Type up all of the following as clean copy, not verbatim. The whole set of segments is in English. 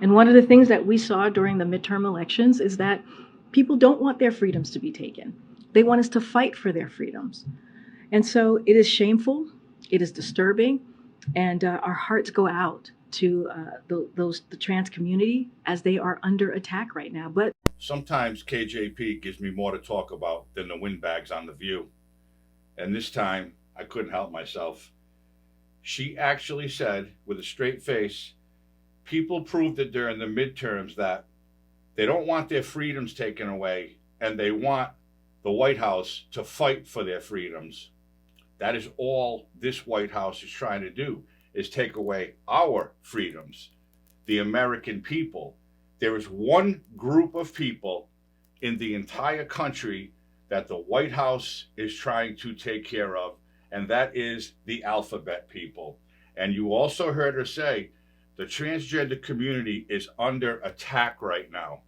And one of the things that we saw during the midterm elections is that people don't want their freedoms to be taken. They want us to fight for their freedoms. And so it is shameful, it is disturbing, and our hearts go out to the trans community as they are under attack right now. But sometimes KJP gives me more to talk about than the windbags on The View. And this time, I couldn't help myself. She actually said, with a straight face, people proved it during the midterms that they don't want their freedoms taken away, and they want the White House to fight for their freedoms. That is all this White House is trying to do, is take away our freedoms, the American people. There is one group of people in the entire country that the White House is trying to take care of, and that is the alphabet people. And you also heard her say the transgender community is under attack right now.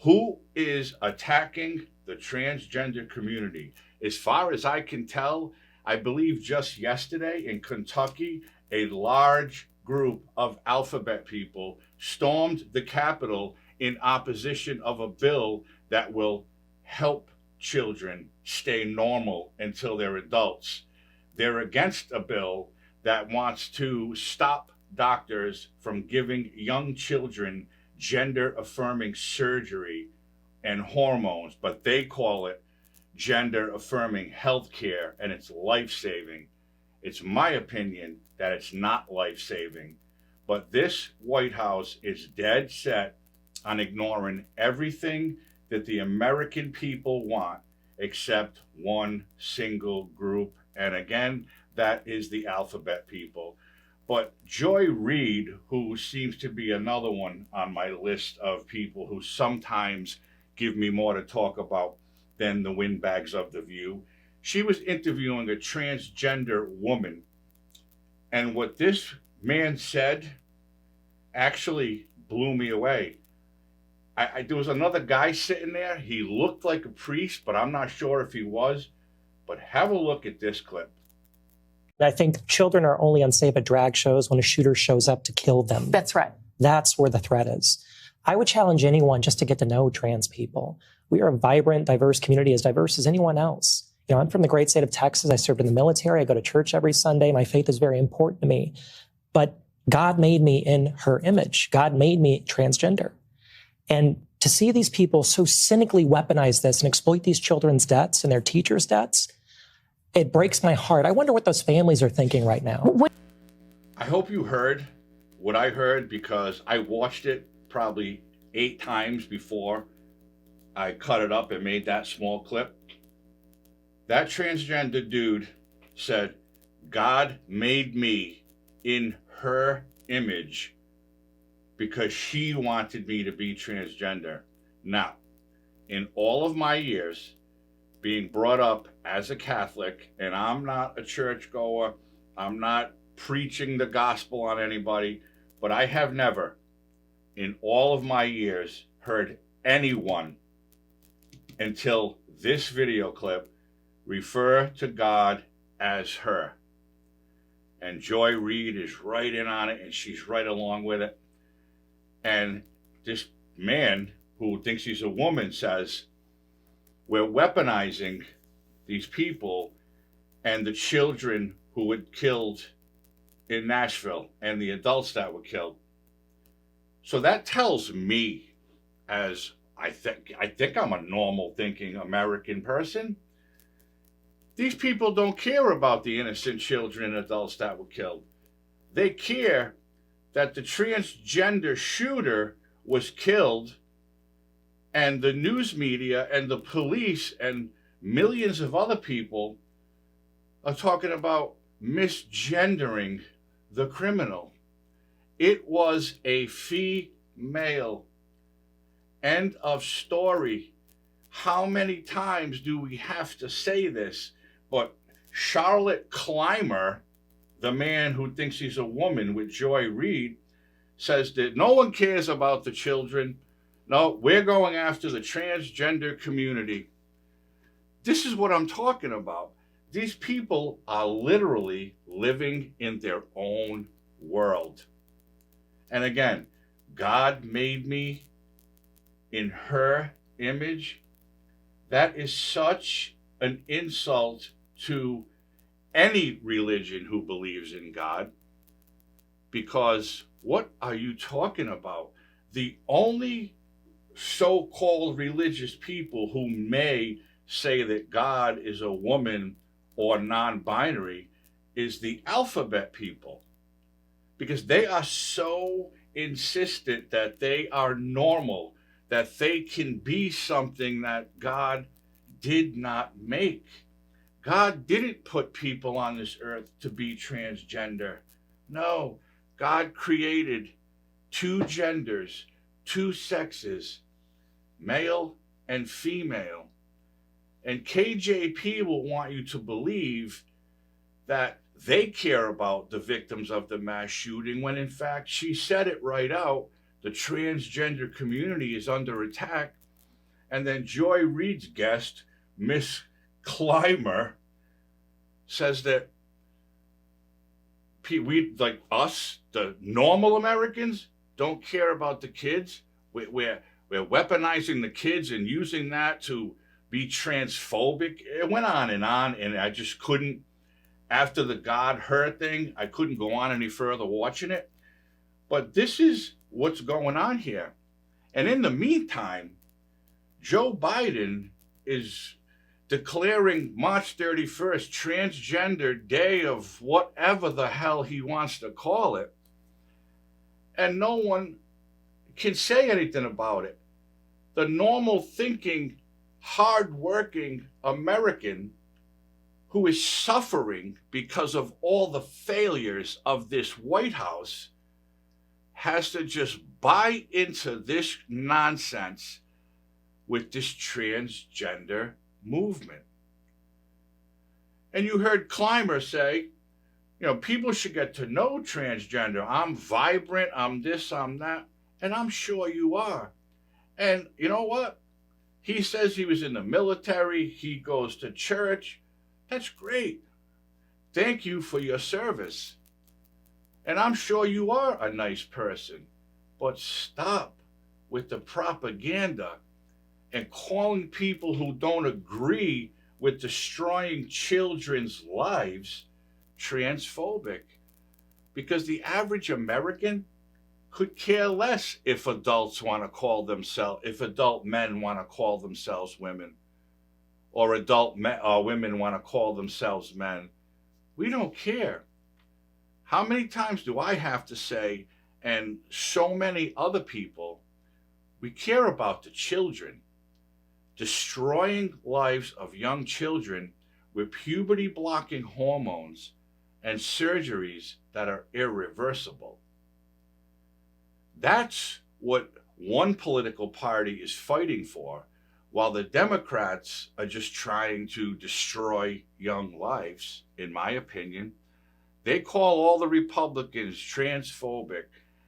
Who is attacking the transgender community? As far as I can tell, I believe just yesterday in Kentucky, a large group of alphabet people stormed the Capitol in opposition of a bill that will help children stay normal until they're adults. They're against a bill that wants to stop doctors from giving young children gender-affirming surgery and hormones, but they call it gender-affirming healthcare, and it's life-saving. It's my opinion that it's not life-saving, but this White House is dead set on ignoring everything that the American people want except one single group, and again, that is the alphabet people. But Joy Reid, who seems to be another one on my list of people who sometimes give me more to talk about than the windbags of The View, she was interviewing a transgender woman, and what this man said actually blew me away. There was another guy sitting there. He looked like a priest, but I'm not sure if he was. But have a look at this clip. I think children are only unsafe at drag shows when a shooter shows up to kill them. That's right. That's where the threat is. I would challenge anyone just to get to know trans people. We are a vibrant, diverse community, as diverse as anyone else. You know, I'm from the great state of Texas. I served in the military. I go to church every Sunday. My faith is very important to me. But God made me in her image. God made me transgender. And to see these people so cynically weaponize this and exploit these children's debts and their teachers' debts, it breaks my heart. I wonder what those families are thinking right now. I hope you heard what I heard, because I watched it probably 8 times before I cut it up and made that small clip. That transgender dude said, God made me in her image because she wanted me to be transgender. Now, in all of my years being brought up as a Catholic, and I'm not a churchgoer, I'm not preaching the gospel on anybody, but I have never, in all of my years, heard anyone until this video clip refer to God as her. And Joy Reid is right in on it, and she's right along with it. And this man who thinks he's a woman says, we're weaponizing these people and the children who were killed in Nashville and the adults that were killed. So that tells me, as I think I'm a normal thinking American person, these people don't care about the innocent children and adults that were killed. They care that the transgender shooter was killed, and the news media and the police and millions of other people are talking about misgendering the criminal. It was a female. End of story. How many times do we have to say this? But Charlotte Clymer, the man who thinks he's a woman with Joy Reid, says that no one cares about the children. No, we're going after the transgender community. This is what I'm talking about. These people are literally living in their own world. And again, God made me in her image, that is such an insult to any religion who believes in God. Because what are you talking about? The only so-called religious people who may say that God is a woman or non-binary is the alphabet people, because they are so insistent that they are normal, that they can be something that God did not make. God didn't put people on this earth to be transgender. No, God created two genders, two sexes, male and female. And KJP will want you to believe that they care about the victims of the mass shooting, when in fact she said it right out. The transgender community is under attack. And then Joy Reid's guest, Miss Clymer, says that we, like us, the normal Americans, don't care about the kids. We're weaponizing the kids and using that to be transphobic. It went on, and I just couldn't, after the God her thing, I couldn't go on any further watching it. But this is what's going on here. And in the meantime, Joe Biden is declaring March 31st Transgender Day of whatever the hell he wants to call it. And no one can say anything about it. The normal thinking, hard-working American who is suffering because of all the failures of this White House has to just buy into this nonsense with this transgender movement. And you heard Clymer say, people should get to know transgender. I'm vibrant, I'm this, I'm that. And I'm sure you are. And you know what? He says he was in the military, he goes to church. That's great. Thank you for your service. And I'm sure you are a nice person. But stop with the propaganda and calling people who don't agree with destroying children's lives transphobic. Because the average American could care less if adults want to call themselves, if adult men want to call themselves women, or adult women want to call themselves men. We don't care. How many times do I have to say, and so many other people, we care about the children. Destroying lives of young children with puberty-blocking hormones and surgeries that are irreversible. That's what one political party is fighting for, while the Democrats are just trying to destroy young lives, in my opinion. They call all the Republicans transphobic.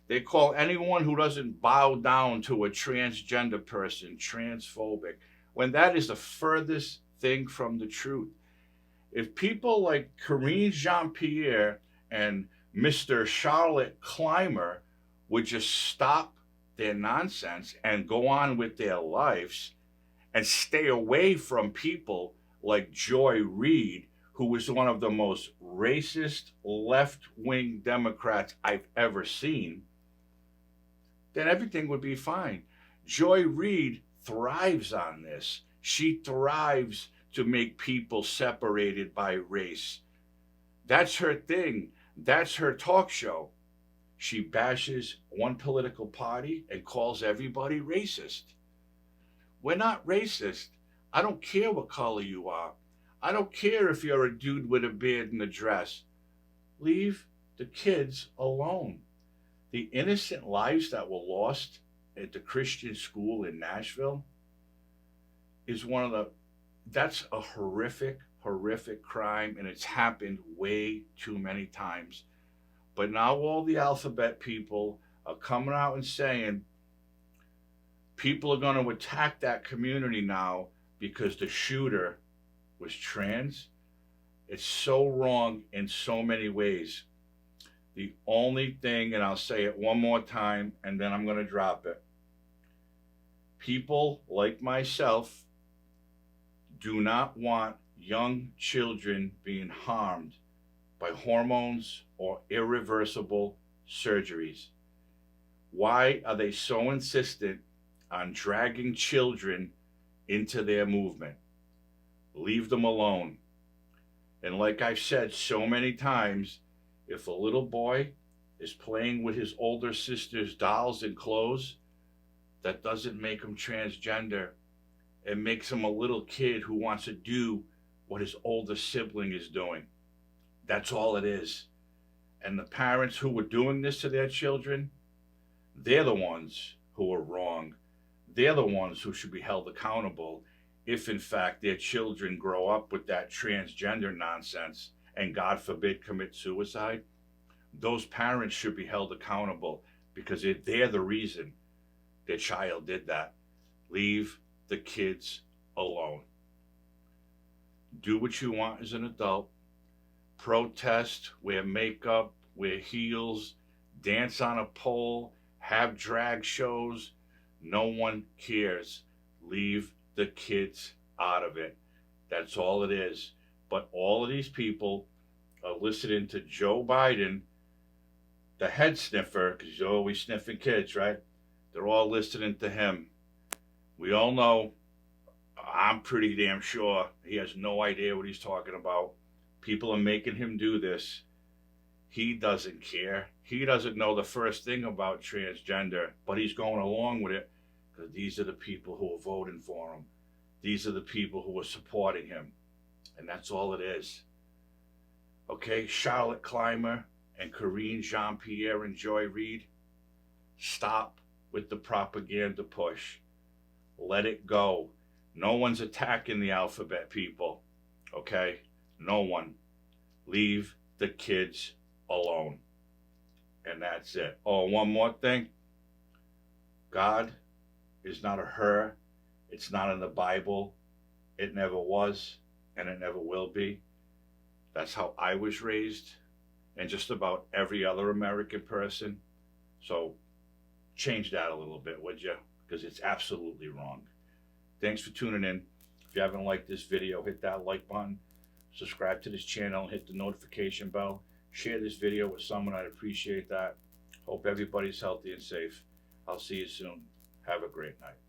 They call anyone who doesn't bow down to a transgender person transphobic, when that is the furthest thing from the truth. If people like Karine Jean-Pierre and Mr. Charlotte Clymer would just stop their nonsense and go on with their lives and stay away from people like Joy Reid, who was one of the most racist left-wing Democrats I've ever seen, then everything would be fine. Joy Reid thrives on this. She thrives to make people separated by race. That's her thing. That's her talk show. She bashes one political party and calls everybody racist. We're not racist. I don't care what color you are. I don't care if you're a dude with a beard and a dress. Leave the kids alone. The innocent lives that were lost at the Christian school in Nashville is that's a horrific, horrific crime, and it's happened way too many times. But now all the alphabet people are coming out and saying people are going to attack that community now because the shooter was trans. It's so wrong in so many ways. The only thing, and I'll say it one more time and then I'm going to drop it. People like myself do not want young children being harmed by hormones or irreversible surgeries. Why are they so insistent on dragging children into their movement? Leave them alone. And like I've said so many times, if a little boy is playing with his older sister's dolls and clothes, that doesn't make him transgender. It makes him a little kid who wants to do what his older sibling is doing. That's all it is. And the parents who were doing this to their children, they're the ones who are wrong. They're the ones who should be held accountable if in fact their children grow up with that transgender nonsense and God forbid commit suicide. Those parents should be held accountable because they're the reason their child did that. Leave the kids alone. Do what you want as an adult. Protest, wear makeup, wear heels, dance on a pole, have drag shows. No one cares. Leave the kids out of it. That's all it is. But all of these people are listening to Joe Biden, the head sniffer, because he's always sniffing kids, right? They're all listening to him. We all know, I'm pretty damn sure he has no idea what he's talking about. People are making him do this. He doesn't care. He doesn't know the first thing about transgender, but he's going along with it because these are the people who are voting for him. These are the people who are supporting him. And that's all it is. Okay, Charlotte Clymer and Karine Jean-Pierre and Joy Reid, stop with the propaganda push. Let it go. No one's attacking the alphabet people. Okay? No one. Leave the kids alone. And that's it. Oh, one more thing. God is not a her. It's not in the Bible. It never was, and it never will be. That's how I was raised, and just about every other American person. So change that a little bit, would you? Because it's absolutely wrong. Thanks for tuning in. If you haven't liked this video, hit that like button. Subscribe to this channel and hit the notification bell. Share this video with someone. I'd appreciate that. Hope everybody's healthy and safe. I'll see you soon. Have a great night.